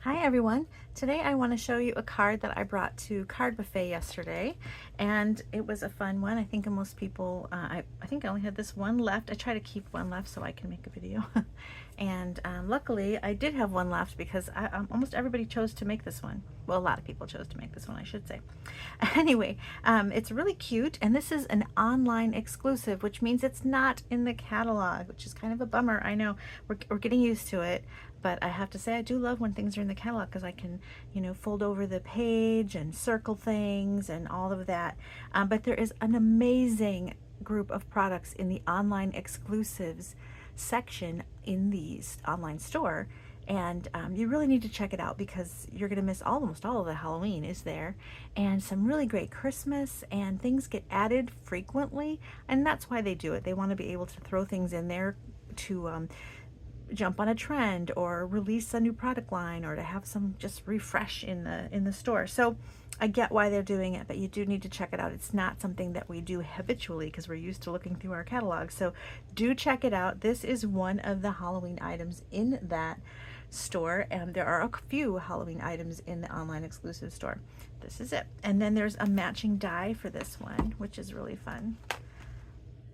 Hi everyone. Today I want to show you a card that I brought to Card Buffet yesterday, and it was a fun one. I think most people, I think I only had this one left. I try to keep one left so I can make a video. And luckily I did have one left because almost everybody chose to make this one. Well, a lot of people chose to make this one, I should say. Anyway, it's really cute, and this is an online exclusive, which means it's not in the catalog, which is kind of a bummer. I know we're getting used to it. But I have to say, I do love when things are in the catalog because I can, fold over the page and circle things and all of that. But there is an amazing group of products in the online exclusives section in the online store. And you really need to check it out because you're going to miss almost all of the Halloween is there. And some really great Christmas, and things get added frequently. And that's why they do it. They want to be able to throw things in there to jump on a trend or release a new product line, or to have some just refresh in the store. So I get why they're doing it, but you do need to check it out. It's not something that we do habitually because we're used to looking through our catalog. So do check it out. This is one of the Halloween items in that store, and there are a few Halloween items in the online exclusive store. This is it. And then there's a matching die for this one, which is really fun.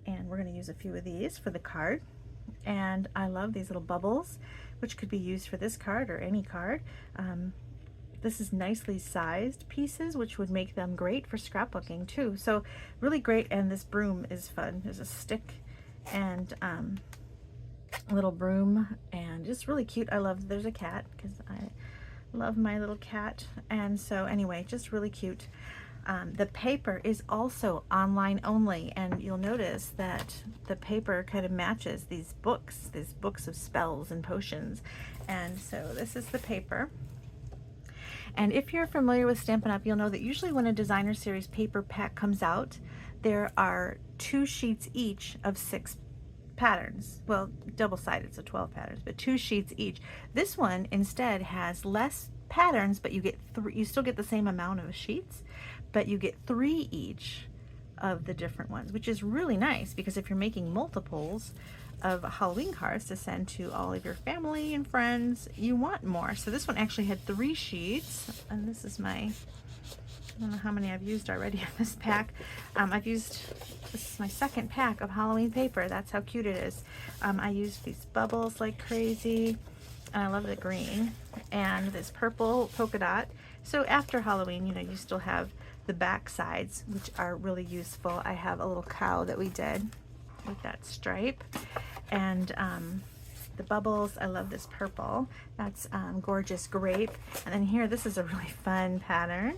And we're going to use a few of these for the card. And I love these little bubbles, which could be used for this card or any card. This is nicely sized pieces, which would make them great for scrapbooking too. So really great. And this broom is fun. There's a stick and a little broom, and just really cute. I love there's a cat because I love my little cat. And so anyway, just really cute. The paper is also online only, and you'll notice that the paper kind of matches these books of spells and potions. And so this is the paper. And if you're familiar with Stampin' Up, you'll know that usually when a designer series paper pack comes out, there are 2 sheets each of 6 patterns. Well, double-sided, so 12 patterns, but 2 sheets each. This one instead has less patterns, but you get you still get the same amount of sheets, but you get 3 each of the different ones, which is really nice because if you're making multiples of Halloween cards to send to all of your family and friends, you want more. So this one actually had 3 sheets, and this is I don't know how many I've used already in this pack. This is my second pack of Halloween paper. That's how cute it is. I used these bubbles like crazy, and I love the green, and this purple polka dot. So after Halloween, you still have the back sides, which are really useful. I have a little cow that we did with that stripe, and the bubbles. I love this purple. That's gorgeous grape. And then here, this is a really fun pattern.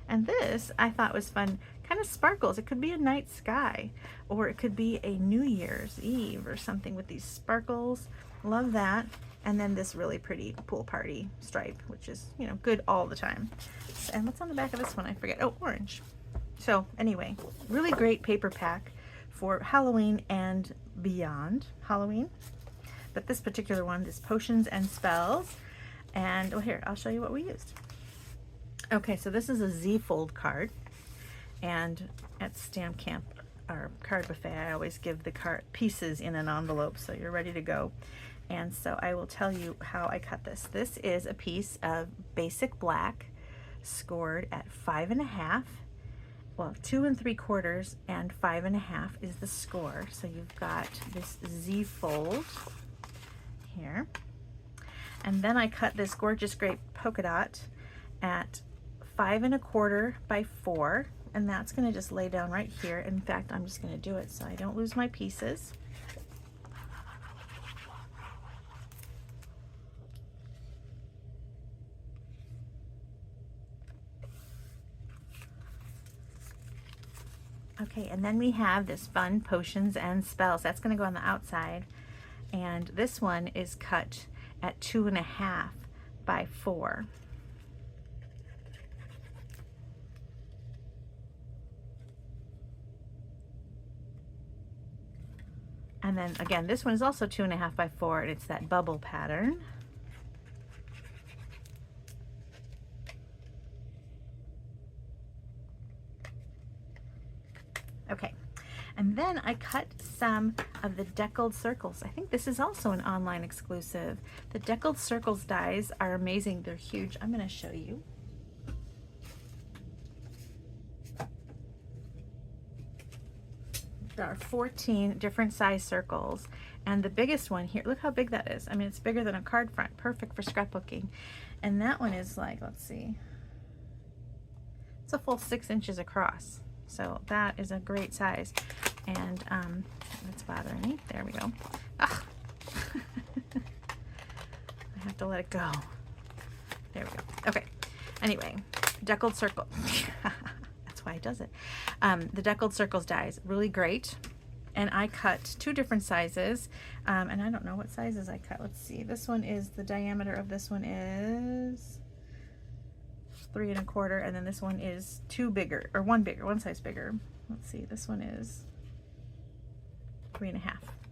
And this I thought was fun, kind of sparkles. It could be a night sky, or it could be a New Year's Eve or something with these sparkles. Love that. And then this really pretty pool party stripe, which is, good all the time. And what's on the back of this one? I forget. Oh, orange. So anyway, really great paper pack for Halloween and beyond Halloween. But this particular one is Potions and Spells. And well, here, I'll show you what we used. Okay, so this is a Z-fold card, and at Stamp Camp or Card Buffet, I always give the card pieces in an envelope so you're ready to go. And so I will tell you how I cut this. This is a piece of basic black scored at 5.5. Well, 2 3/4 and 5.5 is the score. So you've got this Z-fold here, and then I cut this gorgeous grape polka dot at 5 1/4 by 4, and that's going to just lay down right here. In fact, I'm just going to do it so I don't lose my pieces. Okay, and then we have this fun Potions and Spells. That's going to go on the outside, and this one is cut at 2.5 by 4. And then again, this one is also 2.5 by 4, and it's that bubble pattern. Okay, And then I cut some of the deckled circles. I think this is also an online exclusive. The deckled circles dies are amazing. They're huge. I'm going to show you. There are 14 different size circles, and the biggest one here, look how big that is. I mean, it's bigger than a card front, perfect for scrapbooking. And that one is like, let's see, it's a full 6 inches across. So that is a great size. And that's bothering me. There we go. Ugh. I have to let it go. There we go. Okay. Anyway, deckled circle. That's why it does it. The deckled circles dies really great, and I cut 2 different sizes, and I don't know what sizes I cut. Let's see, this one is, the diameter of this one is 3 1/4, and then this one is 2 bigger, or one size bigger. Let's see, this one is 3 1/2.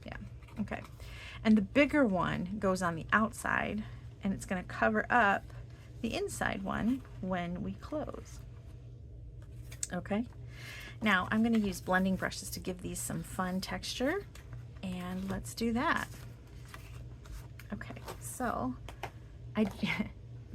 Yeah, okay. And the bigger one goes on the outside, and it's going to cover up the inside one when we close. Okay, now I'm going to use blending brushes to give these some fun texture, and let's do that. Okay, so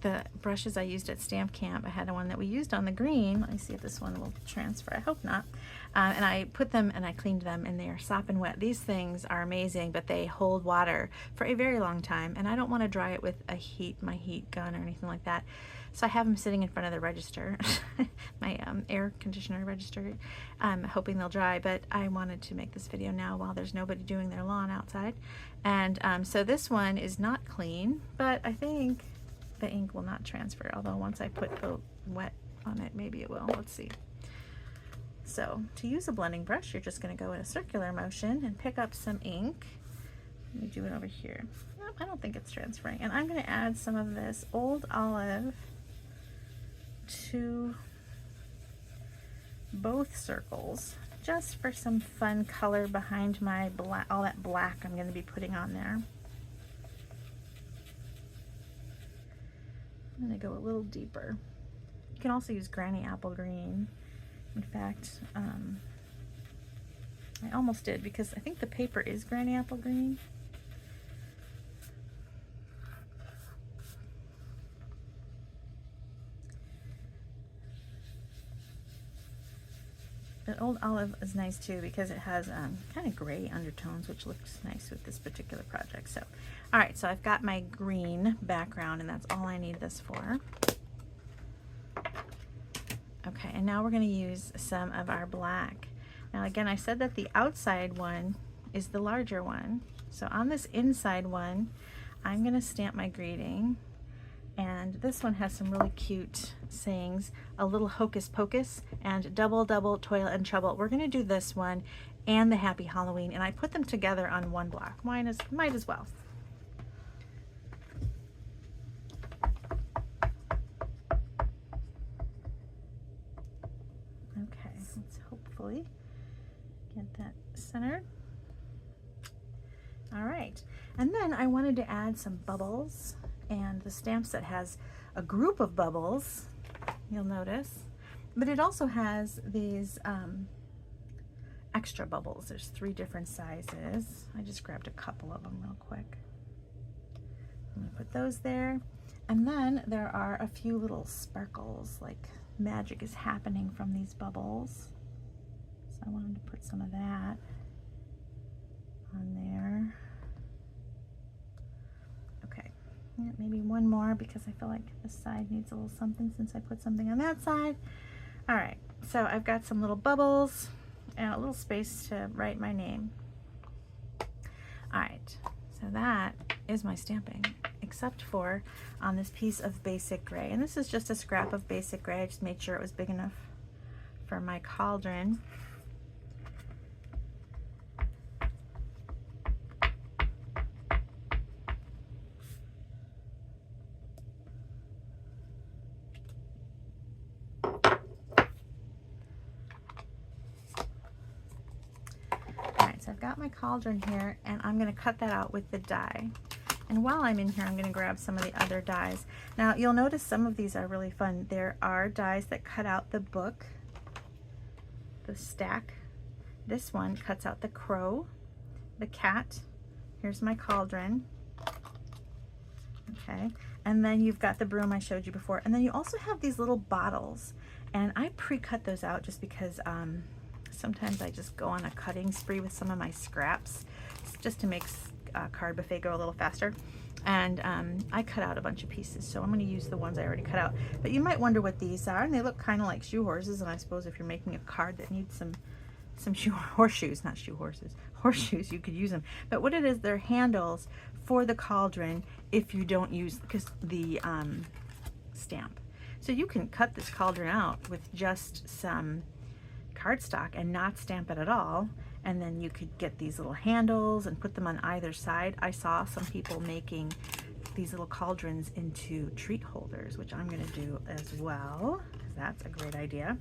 the brushes I used at Stamp Camp, I had one that we used on the green. Let me see if this one will transfer. I hope not. And I put them and I cleaned them, and they are sopping wet. These things are amazing, but they hold water for a very long time, and I don't want to dry it with my heat gun or anything like that. So I have them sitting in front of the register, my air conditioner register, hoping they'll dry, but I wanted to make this video now while there's nobody doing their lawn outside. And so this one is not clean, but I think the ink will not transfer, although once I put the wet on it, maybe it will. Let's see. So to use a blending brush, you're just going to go in a circular motion and pick up some ink. Let me do it over here. Nope, I don't think it's transferring. And I'm going to add some of this Old Olive to both circles, just for some fun color behind my black, all that black I'm going to be putting on there. I'm going to go a little deeper. You can also use Granny Apple Green. In fact, I almost did, because I think the paper is Granny Apple Green. But Old Olive is nice too, because it has kind of gray undertones, which looks nice with this particular project. So, all right, so I've got my green background, and that's all I need this for. Okay, and now we're going to use some of our black. Now again, I said that the outside one is the larger one. So on this inside one, I'm going to stamp my greeting. And this one has some really cute sayings, a little hocus pocus, and double, double, toil and trouble. We're going to do this one and the Happy Halloween, and I put them together on one block. Might as well. Okay, let's hopefully get that centered. All right, and then I wanted to add some bubbles. And the stamp set has a group of bubbles, you'll notice, but it also has these extra bubbles. There's 3 different sizes. I just grabbed a couple of them real quick. I'm gonna put those there. And then there are a few little sparkles, like magic is happening from these bubbles. So I wanted to put some of that on there. Yeah, maybe one more, because I feel like this side needs a little something since I put something on that side. All right, so I've got some little bubbles and a little space to write my name. All right, so that is my stamping, except for on this piece of basic gray. And this is just a scrap of basic gray. I just made sure it was big enough for my cauldron. So I've got my cauldron here, and I'm going to cut that out with the die. And while I'm in here, I'm going to grab some of the other dies. Now, you'll notice some of these are really fun. There are dies that cut out the book, the stack, This one cuts out the crow, the cat. Here's my cauldron. Okay, and then you've got the broom I showed you before, and then you also have these little bottles, and I pre-cut those out just because sometimes I just go on a cutting spree with some of my scraps just to make card buffet go a little faster, and I cut out a bunch of pieces, so I'm going to use the ones I already cut out. But you might wonder what these are, and they look kind of like shoe horses, and I suppose if you're making a card that needs some horseshoes, not shoe horses, horseshoes, you could use them. But what it is, they're handles for the cauldron if you don't use the stamp. So you can cut this cauldron out with just some cardstock and not stamp it at all, and then you could get these little handles and put them on either side. I saw some people making these little cauldrons into treat holders, which I'm going to do as well, because that's a great idea.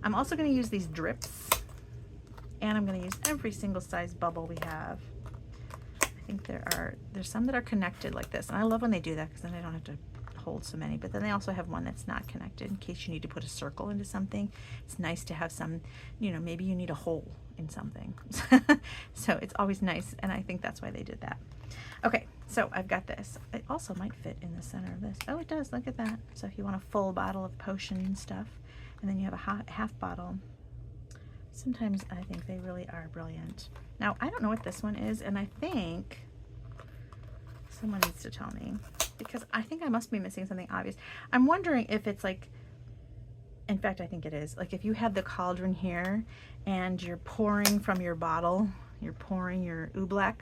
I'm also going to use these drips, and I'm going to use every single size bubble we have. I think there's some that are connected like this, and I love when they do that because then I don't have to hold so many. But then they also have one that's not connected in case you need to put a circle into something. It's nice to have some, you know, maybe you need a hole in something. So it's always nice, and I think that's why they did that. Okay, so I've got this. It also might fit in the center of this. Oh, it does. Look at that. So if you want a full bottle of potion and stuff, and then you have a half bottle. Sometimes I think they really are brilliant. Now, I don't know what this one is, and I think someone needs to tell me, because I think I must be missing something obvious. I'm wondering if it's like, in fact, I think it is. Like if you have the cauldron here and you're pouring from your bottle, you're pouring your oobleck,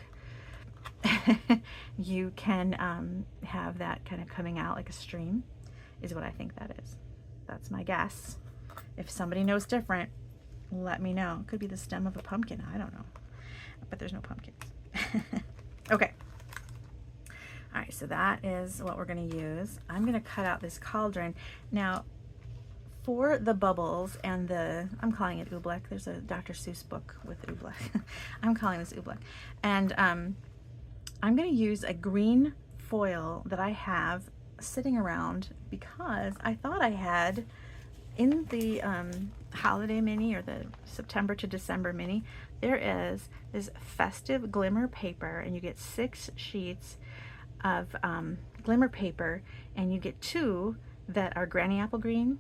you can have that kind of coming out like a stream, is what I think that is. That's my guess. If somebody knows different, let me know. It could be the stem of a pumpkin. I don't know. But there's no pumpkins. Okay. All right, so that is what we're going to use. I'm going to cut out this cauldron. Now, for the bubbles and I'm calling it oobleck. There's a Dr. Seuss book with oobleck. I'm calling this oobleck. And I'm going to use a green foil that I have sitting around because I thought I had in the holiday mini, or the September to December mini, there is this festive glimmer paper, and you get 6 sheets of glimmer paper, and you get 2 that are granny apple green,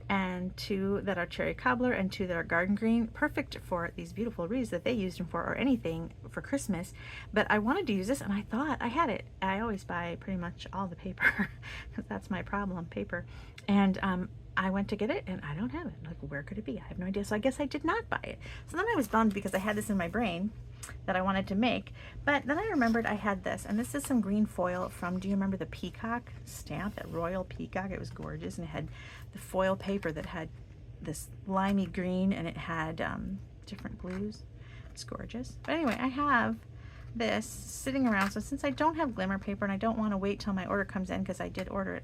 and 2 that are cherry cobbler, and 2 that are garden green. Perfect for these beautiful wreaths that they used them for, or anything for Christmas. But I wanted to use this, and I thought I had it. I always buy pretty much all the paper because that's my problem, paper. And I went to get it, and I don't have it. Like, where could it be? I have no idea. So I guess I did not buy it. So then I was bummed because I had this in my brain that I wanted to make. But then I remembered I had this, and this is some green foil from, do you remember the peacock stamp, that royal peacock? It was gorgeous, and it had the foil paper that had this limey green, and it had different blues. It's gorgeous. But anyway, I have this sitting around. So since I don't have glimmer paper, and I don't want to wait till my order comes in, because I did order it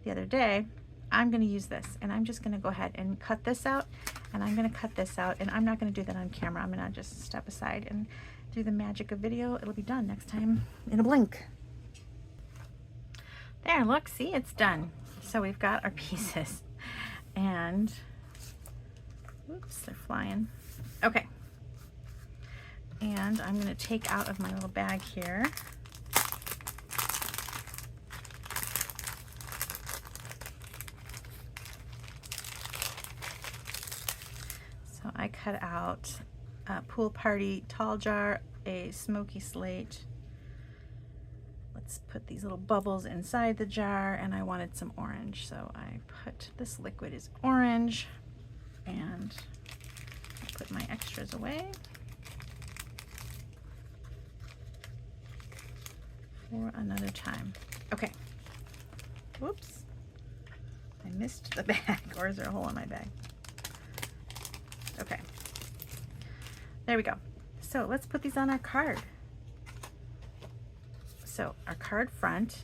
the other day, I'm going to use this, and I'm just going to go ahead and cut this out, and I'm going to cut this out, and I'm not going to do that on camera. I'm going to just step aside and do the magic of video. It'll be done next time in a blink. There, look, see, it's done. So we've got our pieces, and oops, they're flying. Okay, and I'm going to take out of my little bag here. I cut out a pool party tall jar, a smoky slate. Let's put these little bubbles inside the jar, and I wanted some orange, so I put this liquid is orange, and I'll put my extras away for another time. Okay. Whoops. I missed the bag, or is there a hole in my bag? Okay, there we go. So let's put these on our card. So our card front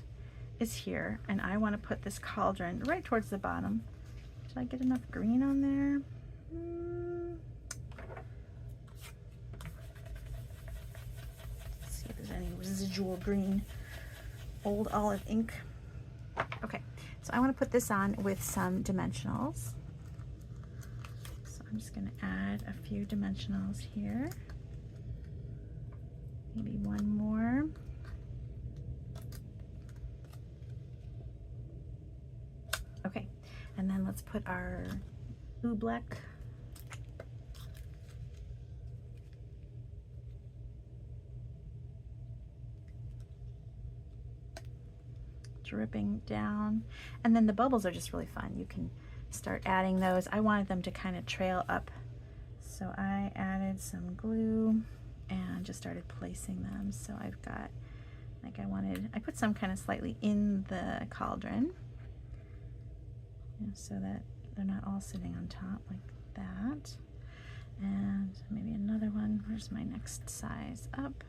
is here, and I want to put this cauldron right towards the bottom. Did I get enough green on there? Let's see if there's any residual green, old olive ink. Okay, so I want to put this on with some dimensionals. I'm just going to add a few dimensionals here. Maybe one more. Okay, and then let's put our oobleck. Dripping down, and then the bubbles are just really fun. You can start adding those. I wanted them to kind of trail up, so I added some glue and just started placing them. So I've got, like, I put some kind of slightly in the cauldron, so that they're not all sitting on top like that. And maybe another one. Where's my next size up?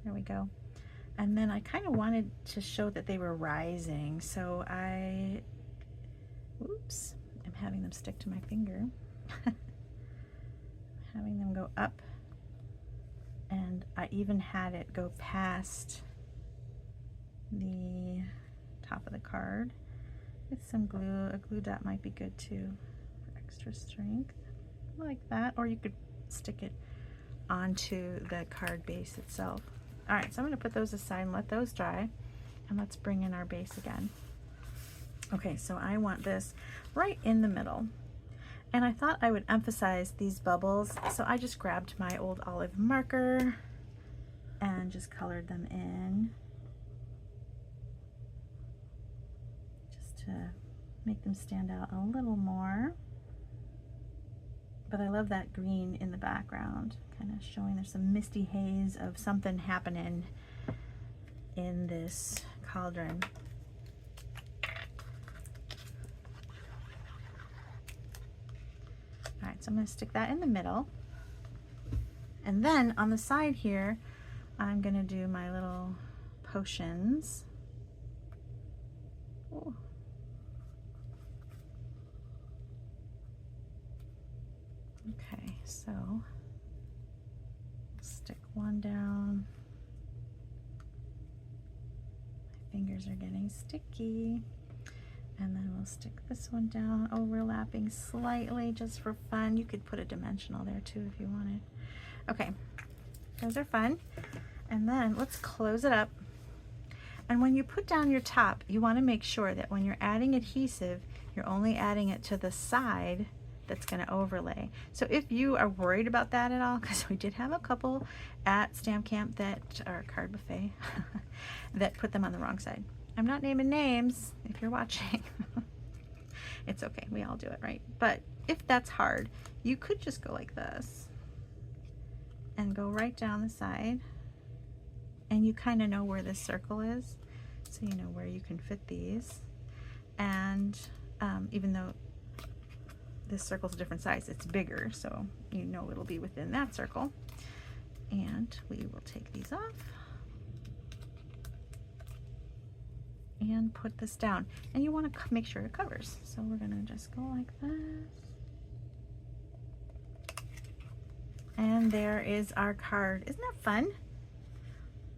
There we go. And then I kind of wanted to show that they were rising, so I'm having them stick to my finger. Having them go up, and I even had it go past the top of the card with some glue. A glue dot might be good too for extra strength, like that, or you could stick it onto the card base itself. All right, so I'm going to put those aside and let those dry, and let's bring in our base again. Okay, so I want this right in the middle, and I thought I would emphasize these bubbles, so I just grabbed my old olive marker and just colored them in, just to make them stand out a little more. But I love that green in the background, kind of showing there's some misty haze of something happening in this cauldron. All right, so I'm going to stick that in the middle. And then on the side here, I'm going to do my little potions. Ooh. Okay, so stick one down. My fingers are getting sticky. And then we'll stick this one down, overlapping slightly just for fun. You could put a dimensional there too if you wanted. Okay, those are fun. And then let's close it up. And when you put down your top, you want to make sure that when you're adding adhesive, you're only adding it to the side that's going to overlay. So if you are worried about that at all, because we did have a couple at Stamp Camp that are Card Buffet that put them on the wrong side. I'm not naming names if you're watching. It's okay, we all do it, right? But if that's hard, you could just go like this and go right down the side, and you kind of know where this circle is, so you know where you can fit these. And even though this circle's a different size, it's bigger, so you know it'll be within that circle. And we will take these off and put this down, and you want to make sure it covers, so we're gonna just go like this, and there is our card. Isn't that fun?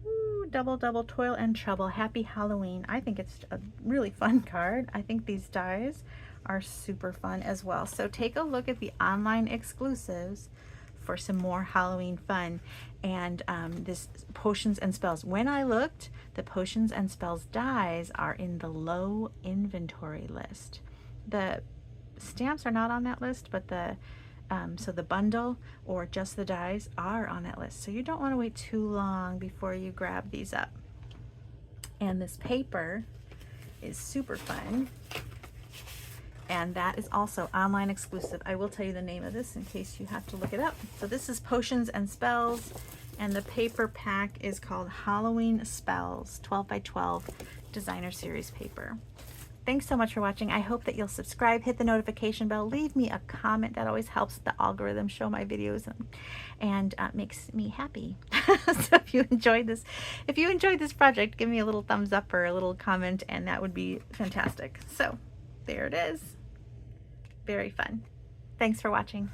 Ooh, double toil and trouble. Happy Halloween. I think it's a really fun card. I think these dies are super fun as well. So take a look at the online exclusives for some more Halloween fun. And this Potions and Spells. When I looked, the Potions and Spells dies are in the low inventory list. The stamps are not on that list, but the so the bundle or just the dies are on that list. So you don't want to wait too long before you grab these up. And this paper is super fun. And that is also online exclusive. I will tell you the name of this in case you have to look it up. So this is Potions and Spells, and the paper pack is called Halloween Spells 12 by 12 designer series paper. Thanks so much for watching. I hope that you'll subscribe, hit the notification bell, leave me a comment. That always helps the algorithm show my videos and makes me happy. So if you enjoyed this project, give me a little thumbs up or a little comment, and that would be fantastic. So there it is. Very fun. Thanks for watching.